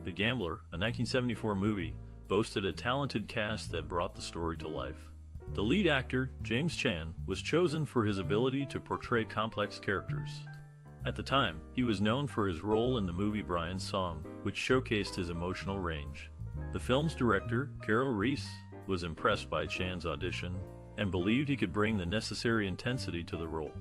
The Gambler, a 1974 movie, boasted a talented cast that brought the story to life. The lead actor, James Caan, was chosen for his ability to portray complex characters. At the time, he was known for his role in the movie Brian's Song, which showcased his emotional range. The film's director, Carol Reese, was impressed by Caan's audition and believed he could bring the necessary intensity to the role.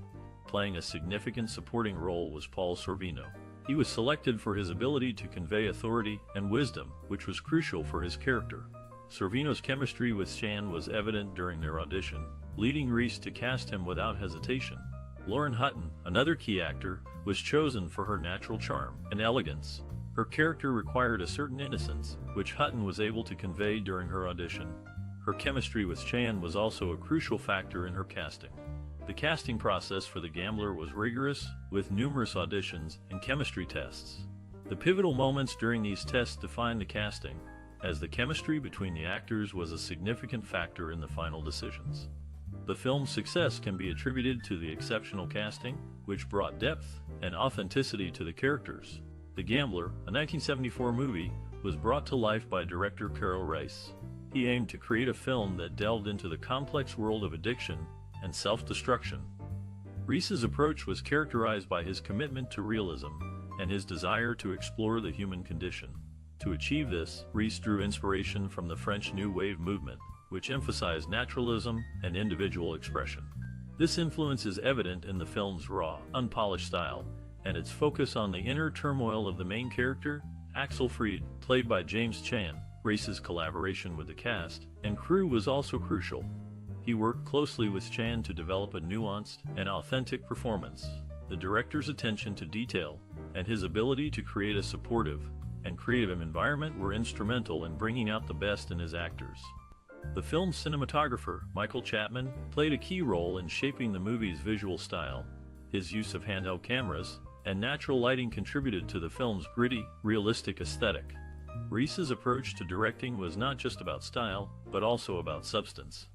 Playing a significant supporting role was Paul Sorvino. He was selected for his ability to convey authority and wisdom, which was crucial for his character. Sorvino's chemistry with Caan was evident during their audition, leading Reese to cast him without hesitation. Lauren Hutton, another key actor, was chosen for her natural charm and elegance. Her character required a certain innocence, which Hutton was able to convey during her audition. Her chemistry with Caan was also a crucial factor in her casting. The casting process for The Gambler was rigorous, with numerous auditions and chemistry tests. The pivotal moments during these tests defined the casting, as the chemistry between the actors was a significant factor in the final decisions. The film's success can be attributed to the exceptional casting, which brought depth and authenticity to the characters. The Gambler, a 1974 movie, was brought to life by director Carol Reese. He aimed to create a film that delved into the complex world of addiction and self-destruction. Reese's approach was characterized by his commitment to realism and his desire to explore the human condition. To achieve this, Reese drew inspiration from the French New Wave movement, which emphasized naturalism and individual expression. This influence is evident in the film's raw, unpolished style, and its focus on the inner turmoil of the main character, Axel, played by James Caan. Reese's collaboration with the cast and crew was also crucial. He worked closely with Caan to develop a nuanced and authentic performance. The director's attention to detail and his ability to create a supportive and creative environment were instrumental in bringing out the best in his actors. The film's cinematographer, Michael Chapman, played a key role in shaping the movie's visual style. His use of handheld cameras and natural lighting contributed to the film's gritty, realistic aesthetic. Reese's approach to directing was not just about style, but also about substance.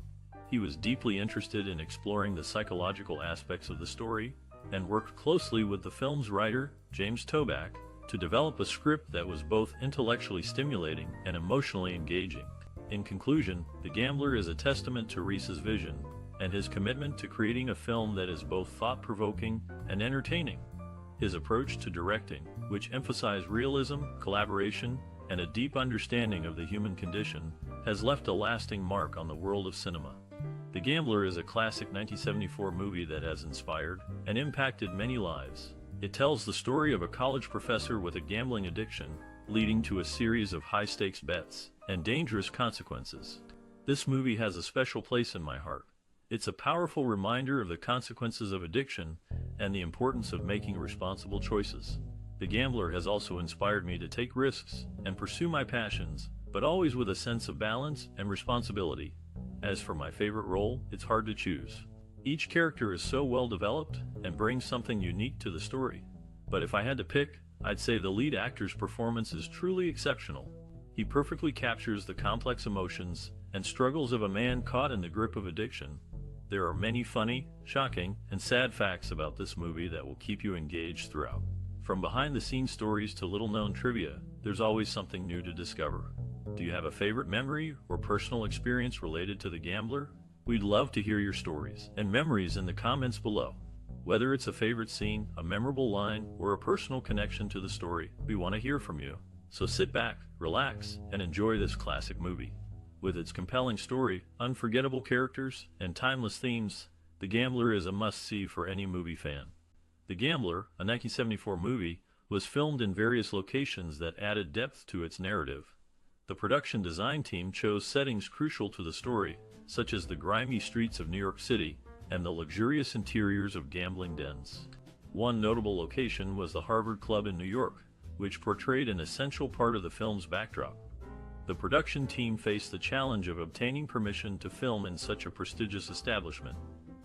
He was deeply interested in exploring the psychological aspects of the story, and worked closely with the film's writer, James Tayback, to develop a script that was both intellectually stimulating and emotionally engaging. In conclusion, The Gambler is a testament to Reese's vision and his commitment to creating a film that is both thought-provoking and entertaining. His approach to directing, which emphasized realism, collaboration, and a deep understanding of the human condition, has left a lasting mark on the world of cinema. The Gambler is a classic 1974 movie that has inspired and impacted many lives. It tells the story of a college professor with a gambling addiction, leading to a series of high-stakes bets and dangerous consequences. This movie has a special place in my heart. It's a powerful reminder of the consequences of addiction and the importance of making responsible choices. The Gambler has also inspired me to take risks and pursue my passions, but always with a sense of balance and responsibility. As for my favorite role, it's hard to choose. Each character is so well developed and brings something unique to the story. But if I had to pick, I'd say the lead actor's performance is truly exceptional. He perfectly captures the complex emotions and struggles of a man caught in the grip of addiction. There are many funny, shocking, and sad facts about this movie that will keep you engaged throughout. From behind-the-scenes stories to little-known trivia, there's always something new to discover. Do you have a favorite memory or personal experience related to The Gambler? We'd love to hear your stories and memories in the comments below. Whether it's a favorite scene, a memorable line, or a personal connection to the story, we want to hear from you. So sit back, relax, and enjoy this classic movie. With its compelling story, unforgettable characters, and timeless themes, The Gambler is a must-see for any movie fan. The Gambler, a 1974 movie, was filmed in various locations that added depth to its narrative. The production design team chose settings crucial to the story, such as the grimy streets of New York City and the luxurious interiors of gambling dens. One notable location was the Harvard Club in New York, which portrayed an essential part of the film's backdrop. The production team faced the challenge of obtaining permission to film in such a prestigious establishment,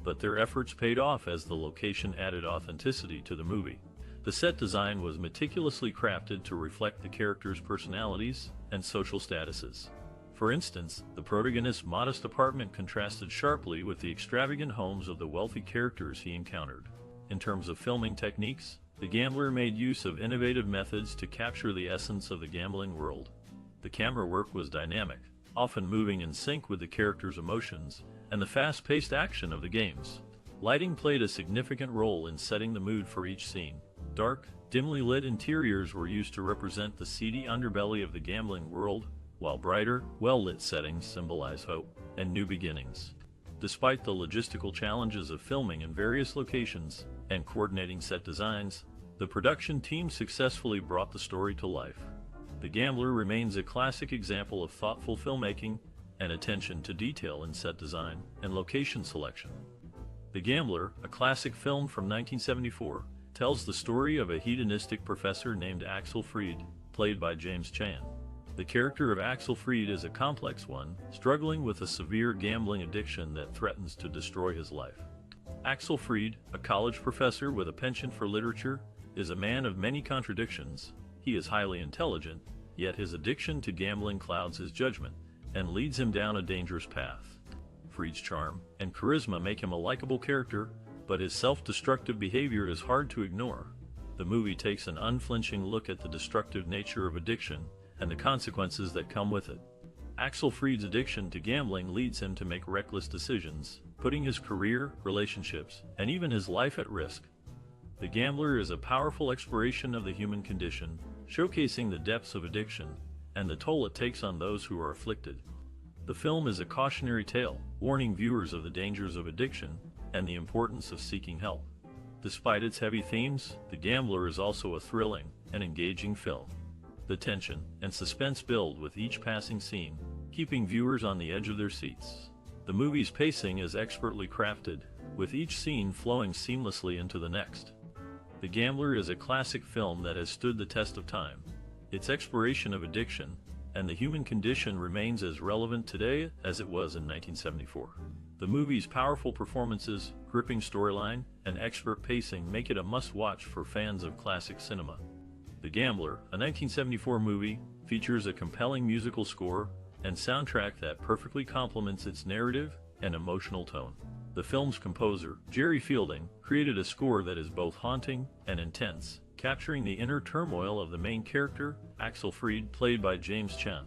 but their efforts paid off as the location added authenticity to the movie. The set design was meticulously crafted to reflect the characters' personalities and social statuses. For instance, the protagonist's modest apartment contrasted sharply with the extravagant homes of the wealthy characters he encountered. In terms of filming techniques, The Gambler made use of innovative methods to capture the essence of the gambling world. The camera work was dynamic, often moving in sync with the characters' emotions and the fast-paced action of the games. Lighting played a significant role in setting the mood for each scene. Dark, dimly lit interiors were used to represent the seedy underbelly of the gambling world, while brighter, well-lit settings symbolize hope and new beginnings. Despite the logistical challenges of filming in various locations and coordinating set designs, the production team successfully brought the story to life. The Gambler remains a classic example of thoughtful filmmaking and attention to detail in set design and location selection. The Gambler, a classic film from 1974, tells the story of a hedonistic professor named Axel Fried, played by James Caan. The character of Axel Fried is a complex one, struggling with a severe gambling addiction that threatens to destroy his life. Axel Fried, a college professor with a penchant for literature, is a man of many contradictions. He is highly intelligent, yet his addiction to gambling clouds his judgment and leads him down a dangerous path. Fried's charm and charisma make him a likable character, but his self-destructive behavior is hard to ignore. The movie takes an unflinching look at the destructive nature of addiction and the consequences that come with it. Axel Fried's addiction to gambling leads him to make reckless decisions, putting his career, relationships, and even his life at risk. The Gambler is a powerful exploration of the human condition, showcasing the depths of addiction and the toll it takes on those who are afflicted. The film is a cautionary tale, warning viewers of the dangers of addiction and the importance of seeking help. Despite its heavy themes, The Gambler is also a thrilling and engaging film. The tension and suspense build with each passing scene, keeping viewers on the edge of their seats. The movie's pacing is expertly crafted, with each scene flowing seamlessly into the next. The Gambler is a classic film that has stood the test of time. Its exploration of addiction and the human condition remains as relevant today as it was in 1974. The movie's powerful performances, gripping storyline, and expert pacing make it a must-watch for fans of classic cinema. The Gambler, a 1974 movie, features a compelling musical score and soundtrack that perfectly complements its narrative and emotional tone. The film's composer, Jerry Fielding, created a score that is both haunting and intense, capturing the inner turmoil of the main character, Axel Fried, played by James Caan.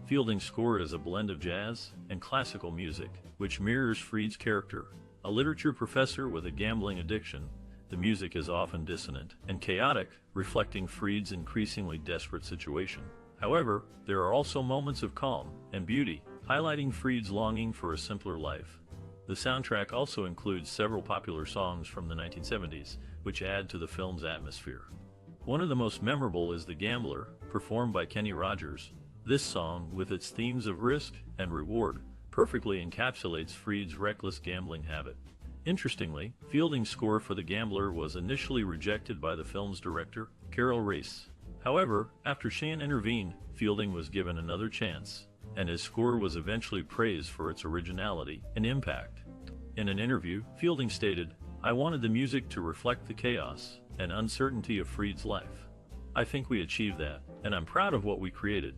Fielding's score is a blend of jazz and classical music, which mirrors Fried's character. A literature professor with a gambling addiction, the music is often dissonant and chaotic, reflecting Fried's increasingly desperate situation. However, there are also moments of calm and beauty, highlighting Fried's longing for a simpler life. The soundtrack also includes several popular songs from the 1970s, which add to the film's atmosphere. One of the most memorable is The Gambler, performed by Kenny Rogers. This song, with its themes of risk and reward, perfectly encapsulates Fried's reckless gambling habit. Interestingly, Fielding's score for The Gambler was initially rejected by the film's director, Carol Race. However, after Caan intervened, Fielding was given another chance, and his score was eventually praised for its originality and impact. In an interview, Fielding stated, "I wanted the music to reflect the chaos and uncertainty of Fried's life. I think we achieved that, and I'm proud of what we created."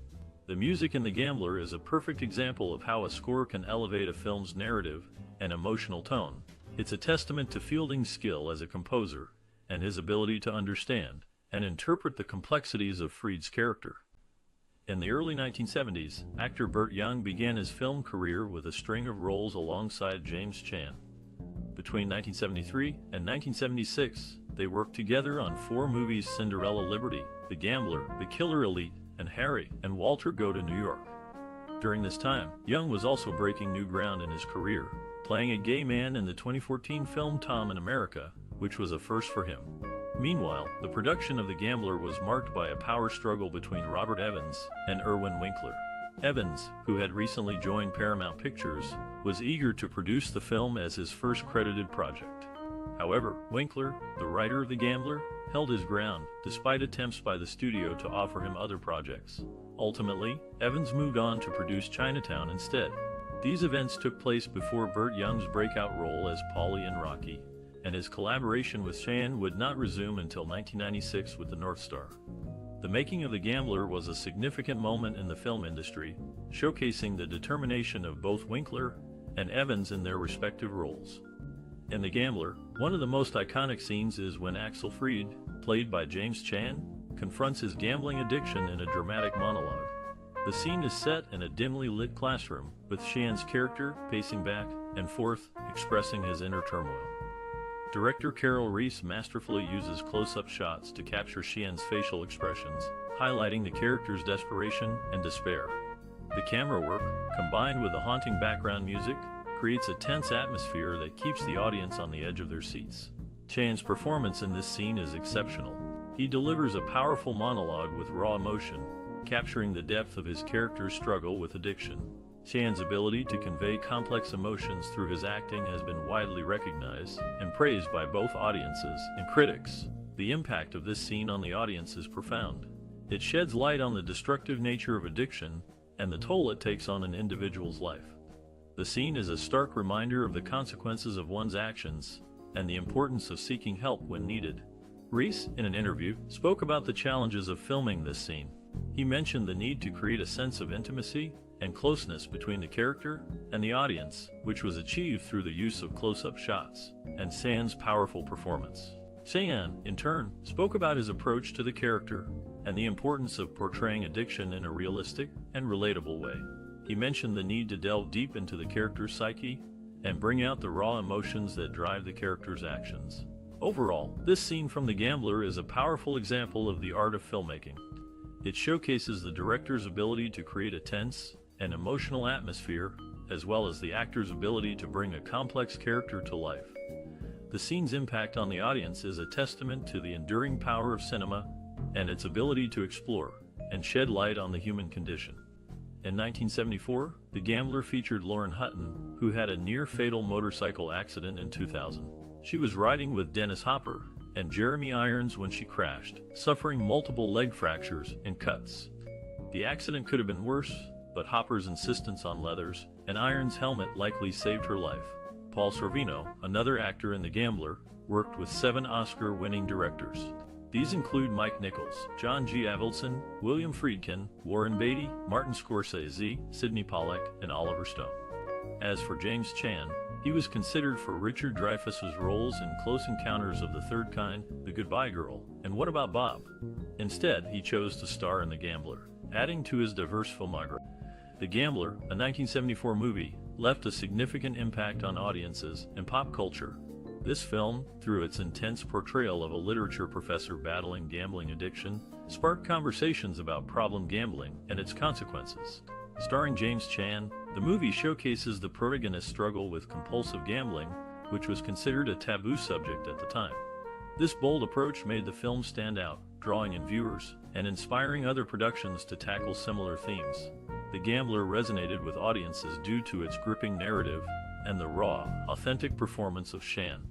The music in The Gambler is a perfect example of how a score can elevate a film's narrative and emotional tone. It's a testament to Fielding's skill as a composer and his ability to understand and interpret the complexities of Fried's character. In the early 1970s, actor Burt Young began his film career with a string of roles alongside James Caan. Between 1973 and 1976, they worked together on 4 movies: Cinderella Liberty, The Gambler, The Killer Elite, and Harry and Walter Go to New York. During this time, Young was also breaking new ground in his career, playing a gay man in the 2014 film Tom in America, which was a first for him. Meanwhile, the production of The Gambler was marked by a power struggle between Robert Evans and Irwin Winkler. Evans, who had recently joined Paramount Pictures, was eager to produce the film as his first credited project. However, Winkler, the writer of The Gambler, held his ground, despite attempts by the studio to offer him other projects. Ultimately, Evans moved on to produce Chinatown instead. These events took place before Burt Young's breakout role as Paulie in Rocky, and his collaboration with Caan would not resume until 1996 with The North Star. The making of The Gambler was a significant moment in the film industry, showcasing the determination of both Winkler and Evans in their respective roles. In The Gambler, one of the most iconic scenes is when Axel Fried, played by James Caan, confronts his gambling addiction in a dramatic monologue. The scene is set in a dimly lit classroom, with Caan's character pacing back and forth, expressing his inner turmoil. Director Carol Reese masterfully uses close-up shots to capture Caan's facial expressions, highlighting the character's desperation and despair. The camera work, combined with the haunting background music, creates a tense atmosphere that keeps the audience on the edge of their seats. Caan's performance in this scene is exceptional. He delivers a powerful monologue with raw emotion, capturing the depth of his character's struggle with addiction. Caan's ability to convey complex emotions through his acting has been widely recognized and praised by both audiences and critics. The impact of this scene on the audience is profound. It sheds light on the destructive nature of addiction and the toll it takes on an individual's life. The scene is a stark reminder of the consequences of one's actions and the importance of seeking help when needed. Reese, in an interview, spoke about the challenges of filming this scene. He mentioned the need to create a sense of intimacy and closeness between the character and the audience, which was achieved through the use of close-up shots and Caan's powerful performance. Caan, in turn, spoke about his approach to the character and the importance of portraying addiction in a realistic and relatable way. He mentioned the need to delve deep into the character's psyche and bring out the raw emotions that drive the character's actions. Overall, this scene from The Gambler is a powerful example of the art of filmmaking. It showcases the director's ability to create a tense and emotional atmosphere, as well as the actor's ability to bring a complex character to life. The scene's impact on the audience is a testament to the enduring power of cinema and its ability to explore and shed light on the human condition. In 1974, The Gambler featured Lauren Hutton, who had a near-fatal motorcycle accident in 2000. She was riding with Dennis Hopper and Jeremy Irons when she crashed, suffering multiple leg fractures and cuts. The accident could have been worse, but Hopper's insistence on leathers and Irons' helmet likely saved her life. Paul Sorvino, another actor in The Gambler, worked with 7 Oscar-winning directors. These include Mike Nichols, John G. Avildsen, William Friedkin, Warren Beatty, Martin Scorsese, Sidney Pollack, and Oliver Stone. As for James Caan, he was considered for Richard Dreyfuss's roles in Close Encounters of the Third Kind, The Goodbye Girl, and What About Bob? Instead, he chose to star in The Gambler, adding to his diverse filmography. The Gambler, a 1974 movie, left a significant impact on audiences and pop culture. This film, through its intense portrayal of a literature professor battling gambling addiction, sparked conversations about problem gambling and its consequences. Starring James Caan, the movie showcases the protagonist's struggle with compulsive gambling, which was considered a taboo subject at the time. This bold approach made the film stand out, drawing in viewers and inspiring other productions to tackle similar themes. The Gambler resonated with audiences due to its gripping narrative and the raw, authentic performance of Caan.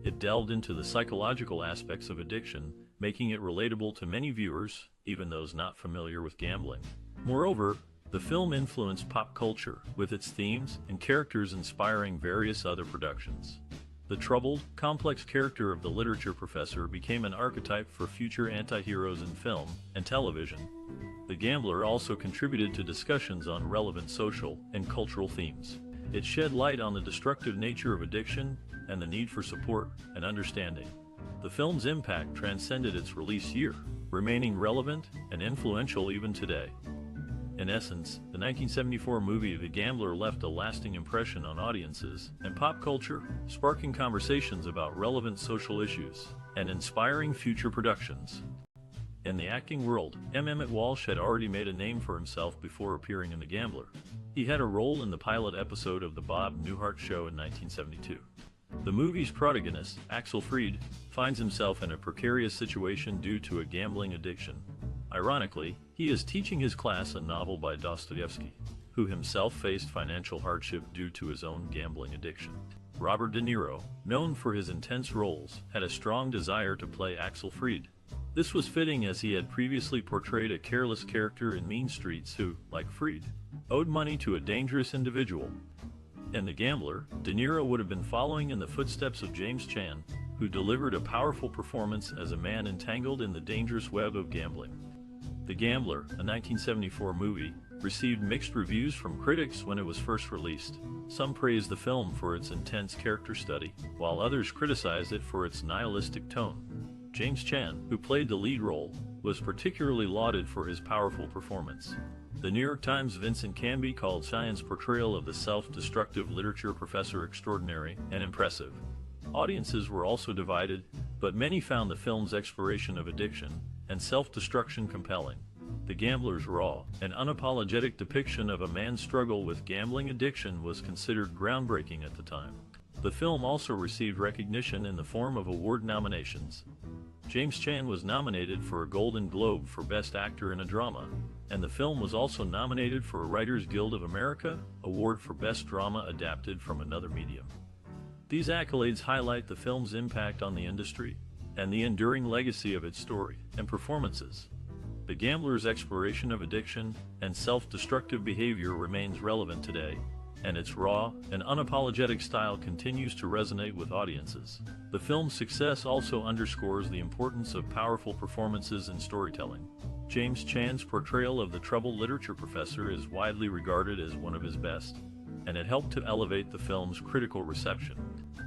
It delved into the psychological aspects of addiction, making it relatable to many viewers, even those not familiar with gambling. Moreover, the film influenced pop culture, with its themes and characters inspiring various other productions. The troubled, complex character of the literature professor became an archetype for future anti-heroes in film and television. The Gambler also contributed to discussions on relevant social and cultural themes. It shed light on the destructive nature of addiction and the need for support and understanding. The film's impact transcended its release year, remaining relevant and influential even today. In essence, the 1974 movie The Gambler left a lasting impression on audiences and pop culture, sparking conversations about relevant social issues and inspiring future productions. In the acting world, Emmet Walsh had already made a name for himself before appearing in The Gambler. He had a role in the pilot episode of The Bob Newhart Show in 1972. The movie's protagonist, Axel Fried, finds himself in a precarious situation due to a gambling addiction. Ironically, he is teaching his class a novel by Dostoevsky, who himself faced financial hardship due to his own gambling addiction. Robert De Niro, known for his intense roles, had a strong desire to play Axel Fried. This was fitting as he had previously portrayed a careless character in Mean Streets who, like Fried, owed money to a dangerous individual. In The Gambler, De Niro would have been following in the footsteps of James Caan, who delivered a powerful performance as a man entangled in the dangerous web of gambling. The Gambler, a 1974 movie, received mixed reviews from critics when it was first released. Some praised the film for its intense character study, while others criticized it for its nihilistic tone. James Caan, who played the lead role, was particularly lauded for his powerful performance. The New York Times' Vincent Canby called Caan's portrayal of the self-destructive literature professor extraordinary and impressive. Audiences were also divided, but many found the film's exploration of addiction and self-destruction compelling. The Gambler's raw and unapologetic depiction of a man's struggle with gambling addiction was considered groundbreaking at the time. The film also received recognition in the form of award nominations. James Caan was nominated for a Golden Globe for Best Actor in a Drama, and the film was also nominated for a Writers Guild of America award for Best Drama Adapted from Another Medium. These accolades highlight the film's impact on the industry and the enduring legacy of its story and performances. The Gambler's exploration of addiction and self-destructive behavior remains relevant today, and its raw and unapologetic style continues to resonate with audiences. The film's success also underscores the importance of powerful performances in storytelling. James Caan's portrayal of the troubled literature professor is widely regarded as one of his best, and it helped to elevate the film's critical reception.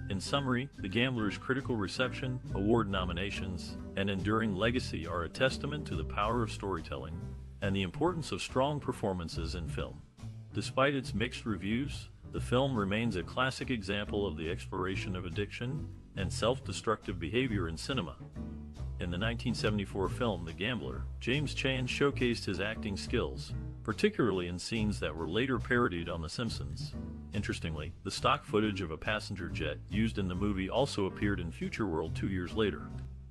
In summary, The Gambler's critical reception, award nominations, and enduring legacy are a testament to the power of storytelling and the importance of strong performances in film. Despite its mixed reviews, the film remains a classic example of the exploration of addiction and self-destructive behavior in cinema. In the 1974 film The Gambler, James Caan showcased his acting skills, particularly in scenes that were later parodied on The Simpsons. Interestingly, the stock footage of a passenger jet used in the movie also appeared in Future World 2 years later.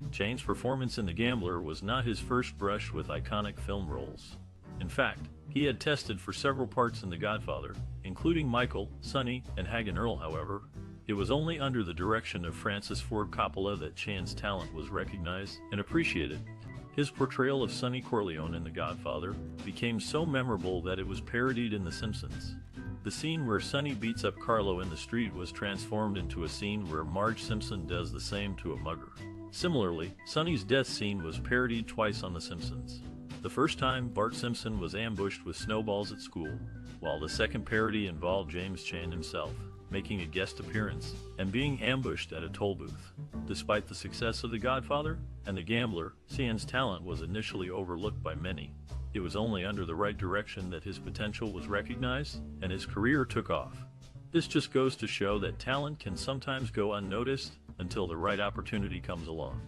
Caan's performance in The Gambler was not his first brush with iconic film roles. In fact, he had tested for several parts in The Godfather, including Michael, Sonny, and Hagen Earl. However, it was only under the direction of Francis Ford Coppola that Caan's talent was recognized and appreciated. His portrayal of Sonny Corleone in The Godfather became so memorable that it was parodied in The Simpsons. The scene where Sonny beats up Carlo in the street was transformed into a scene where Marge Simpson does the same to a mugger. Similarly, Sonny's death scene was parodied twice on The Simpsons. The first time, Bart Simpson was ambushed with snowballs at school, while the second parody involved James Caan himself making a guest appearance and being ambushed at a toll booth. Despite the success of The Godfather and The Gambler, Caan's talent was initially overlooked by many. It was only under the right direction that his potential was recognized and his career took off. This just goes to show that talent can sometimes go unnoticed until the right opportunity comes along.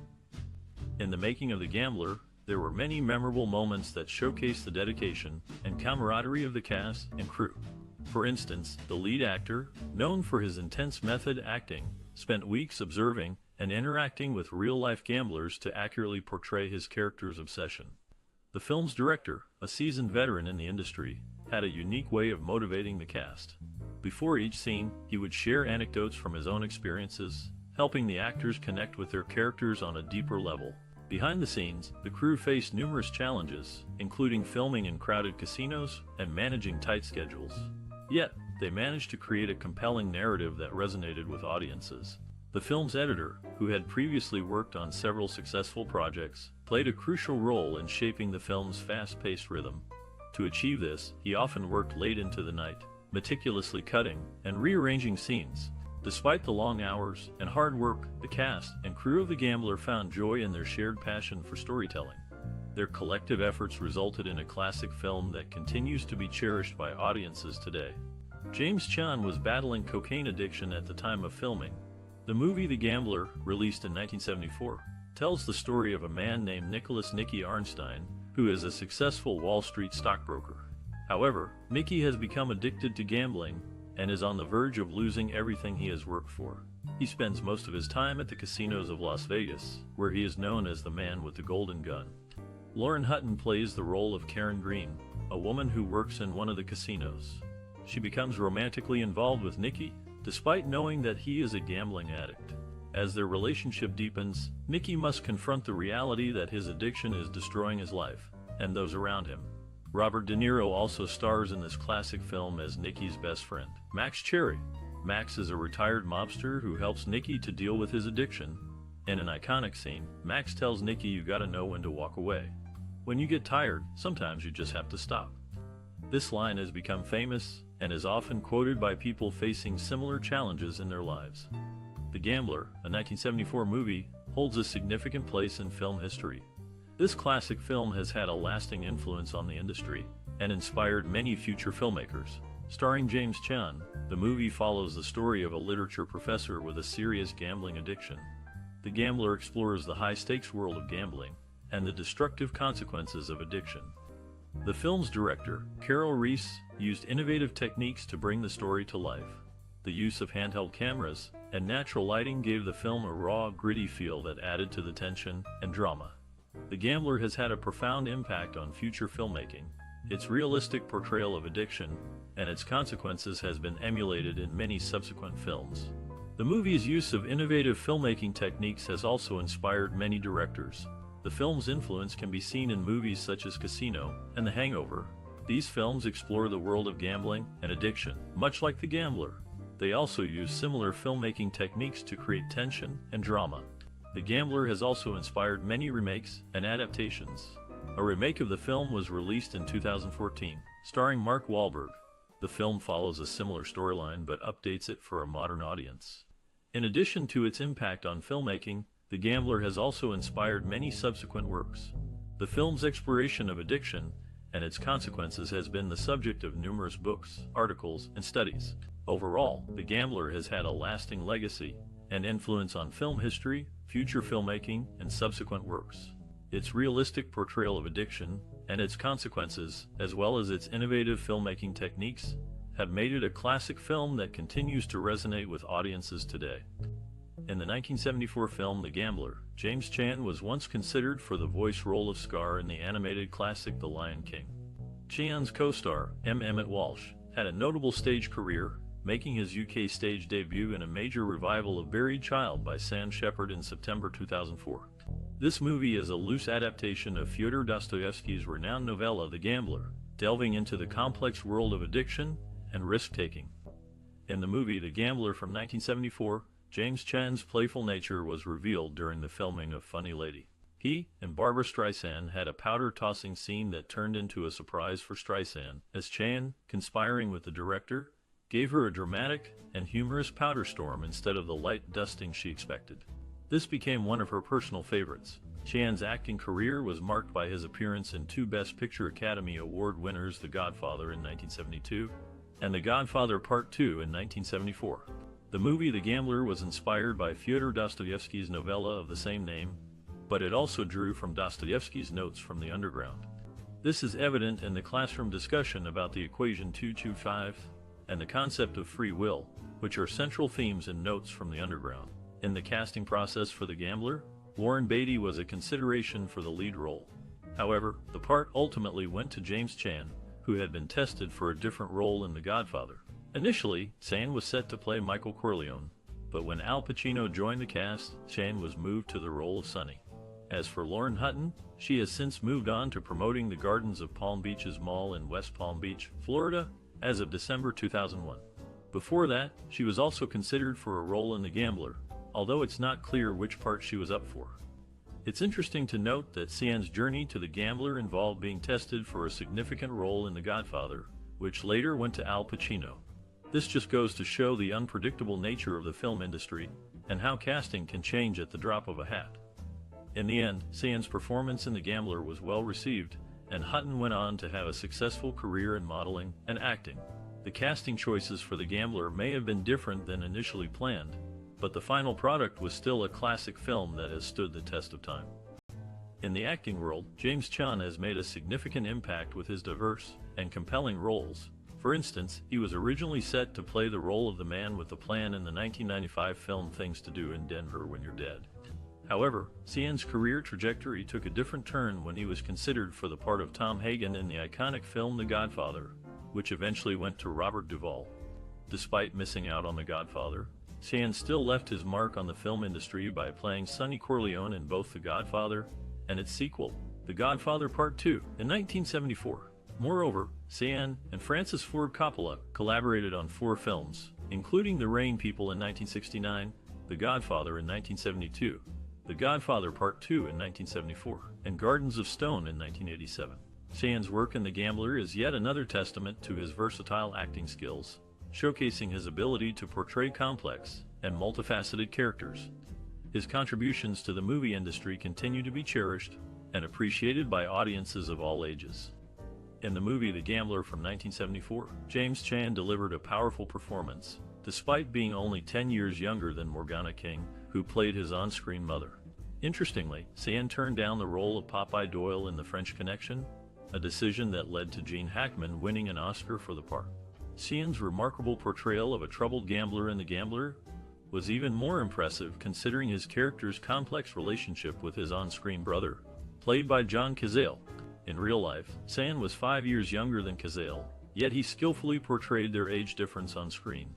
In the making of The Gambler, there were many memorable moments that showcased the dedication and camaraderie of the cast and crew. For instance, the lead actor, known for his intense method acting, spent weeks observing and interacting with real-life gamblers to accurately portray his character's obsession. The film's director, a seasoned veteran in the industry, had a unique way of motivating the cast. Before each scene, he would share anecdotes from his own experiences, helping the actors connect with their characters on a deeper level. Behind the scenes, the crew faced numerous challenges, including filming in crowded casinos and managing tight schedules. Yet, they managed to create a compelling narrative that resonated with audiences. The film's editor, who had previously worked on several successful projects, played a crucial role in shaping the film's fast-paced rhythm. To achieve this, he often worked late into the night, meticulously cutting and rearranging scenes. Despite the long hours and hard work, the cast and crew of The Gambler found joy in their shared passion for storytelling. Their collective efforts resulted in a classic film that continues to be cherished by audiences today. James Caan was battling cocaine addiction at the time of filming. The movie The Gambler, released in 1974, tells the story of a man named Nicholas "Nicky" Arnstein, who is a successful Wall Street stockbroker. However, Nicky has become addicted to gambling and is on the verge of losing everything he has worked for. He spends most of his time at the casinos of Las Vegas, where he is known as the man with the golden gun. Lauren Hutton plays the role of Karen Green, a woman who works in one of the casinos. She becomes romantically involved with Nicky, despite knowing that he is a gambling addict. As their relationship deepens, Nicky must confront the reality that his addiction is destroying his life and those around him. Robert De Niro also stars in this classic film as Nicky's best friend, Max Cherry. Max is a retired mobster who helps Nicky to deal with his addiction. In an iconic scene, Max tells Nicky, "You gotta know when to walk away. When you get tired, sometimes you just have to stop." This line has become famous and is often quoted by people facing similar challenges in their lives. The Gambler, a 1974 movie, holds a significant place in film history. This classic film has had a lasting influence on the industry and inspired many future filmmakers. Starring James Caan, the movie follows the story of a literature professor with a serious gambling addiction. The Gambler explores the high-stakes world of gambling and the destructive consequences of addiction. The film's director, Carol Reese, used innovative techniques to bring the story to life. The use of handheld cameras and natural lighting gave the film a raw, gritty feel that added to the tension and drama. The Gambler has had a profound impact on future filmmaking. Its realistic portrayal of addiction and its consequences has been emulated in many subsequent films. The movie's use of innovative filmmaking techniques has also inspired many directors. The film's influence can be seen in movies such as Casino and The Hangover. These films explore the world of gambling and addiction, much like The Gambler. They also use similar filmmaking techniques to create tension and drama. The Gambler has also inspired many remakes and adaptations. A remake of the film was released in 2014, starring Mark Wahlberg. The film follows a similar storyline but updates it for a modern audience. In addition to its impact on filmmaking, The Gambler has also inspired many subsequent works. The film's exploration of addiction and its consequences has been the subject of numerous books, articles, and studies. Overall, The Gambler has had a lasting legacy and influence on film history, future filmmaking, and subsequent works. Its realistic portrayal of addiction and its consequences, as well as its innovative filmmaking techniques, have made it a classic film that continues to resonate with audiences today. In the 1974 film The Gambler, James Caan was once considered for the voice role of Scar in the animated classic The Lion King. Caan's co-star, Emmet Walsh, had a notable stage career, making his UK stage debut in a major revival of Buried Child by Sam Shepard in September 2004. This movie is a loose adaptation of Fyodor Dostoevsky's renowned novella The Gambler, delving into the complex world of addiction and risk-taking. In the movie The Gambler from 1974, James Caan's playful nature was revealed during the filming of Funny Lady. He and Barbra Streisand had a powder-tossing scene that turned into a surprise for Streisand, as Caan, conspiring with the director, gave her a dramatic and humorous powder storm instead of the light dusting she expected. This became one of her personal favorites. Caan's acting career was marked by his appearance in two Best Picture Academy Award winners, The Godfather in 1972 and The Godfather Part II in 1974. The movie The Gambler was inspired by Fyodor Dostoevsky's novella of the same name, but it also drew from Dostoevsky's notes from the underground. This is evident in the classroom discussion about the equation 225 and the concept of free will, which are central themes in notes from the underground. In the casting process for The Gambler, Warren Beatty was a consideration for the lead role. However, the part ultimately went to James Caan, who had been tested for a different role in The Godfather. Initially, Caan was set to play Michael Corleone, but when Al Pacino joined the cast, Caan was moved to the role of Sonny. As for Lauren Hutton, she has since moved on to promoting the Gardens of Palm Beaches Mall in West Palm Beach, Florida, as of December 2001. Before that, she was also considered for a role in The Gambler, although it's not clear which part she was up for. It's interesting to note that Caan's journey to The Gambler involved being tested for a significant role in The Godfather, which later went to Al Pacino. This just goes to show the unpredictable nature of the film industry and how casting can change at the drop of a hat. In the end, Caan's performance in The Gambler was well received, and Hutton went on to have a successful career in modeling and acting. The casting choices for The Gambler may have been different than initially planned, but the final product was still a classic film that has stood the test of time. In the acting world, James Caan has made a significant impact with his diverse and compelling roles. For instance, he was originally set to play the role of the man with the plan in the 1995 film Things to Do in Denver When You're Dead. However, Caan's career trajectory took a different turn when he was considered for the part of Tom Hagen in the iconic film The Godfather, which eventually went to Robert Duvall. Despite missing out on The Godfather, Caan still left his mark on the film industry by playing Sonny Corleone in both The Godfather and its sequel, The Godfather Part II, in 1974. Moreover, Caan and Francis Ford Coppola collaborated on 4 films, including The Rain People in 1969, The Godfather in 1972, The Godfather Part II in 1974, and Gardens of Stone in 1987. Caan's work in The Gambler is yet another testament to his versatile acting skills, showcasing his ability to portray complex and multifaceted characters. His contributions to the movie industry continue to be cherished and appreciated by audiences of all ages. In the movie The Gambler from 1974, James Caan delivered a powerful performance, despite being only 10 years younger than Morgana King, who played his on-screen mother. Interestingly, Caan turned down the role of Popeye Doyle in The French Connection, a decision that led to Gene Hackman winning an Oscar for the part. Caan's remarkable portrayal of a troubled gambler in The Gambler was even more impressive considering his character's complex relationship with his on-screen brother, played by John Cazale. In real life, Caan was 5 years younger than Cazale, yet he skillfully portrayed their age difference on screen.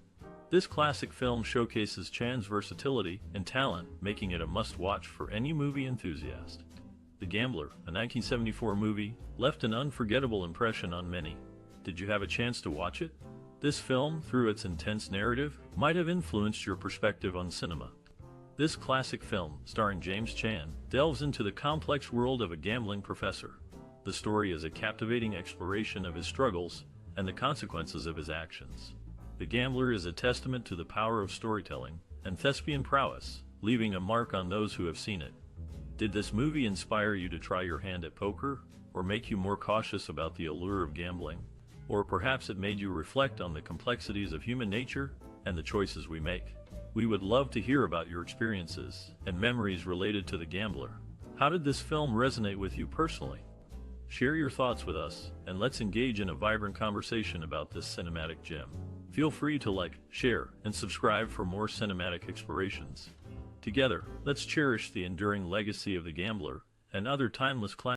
This classic film showcases Caan's versatility and talent, making it a must-watch for any movie enthusiast. The Gambler, a 1974 movie, left an unforgettable impression on many. Did you have a chance to watch it? This film, through its intense narrative, might have influenced your perspective on cinema. This classic film, starring James Caan, delves into the complex world of a gambling professor. The story is a captivating exploration of his struggles and the consequences of his actions. The Gambler is a testament to the power of storytelling and thespian prowess, leaving a mark on those who have seen it. Did this movie inspire you to try your hand at poker, or make you more cautious about the allure of gambling? Or perhaps it made you reflect on the complexities of human nature and the choices we make? We would love to hear about your experiences and memories related to The Gambler. How did this film resonate with you personally? Share your thoughts with us, and let's engage in a vibrant conversation about this cinematic gem. Feel free to like, share, and subscribe for more cinematic explorations. Together, let's cherish the enduring legacy of The Gambler and other timeless classics.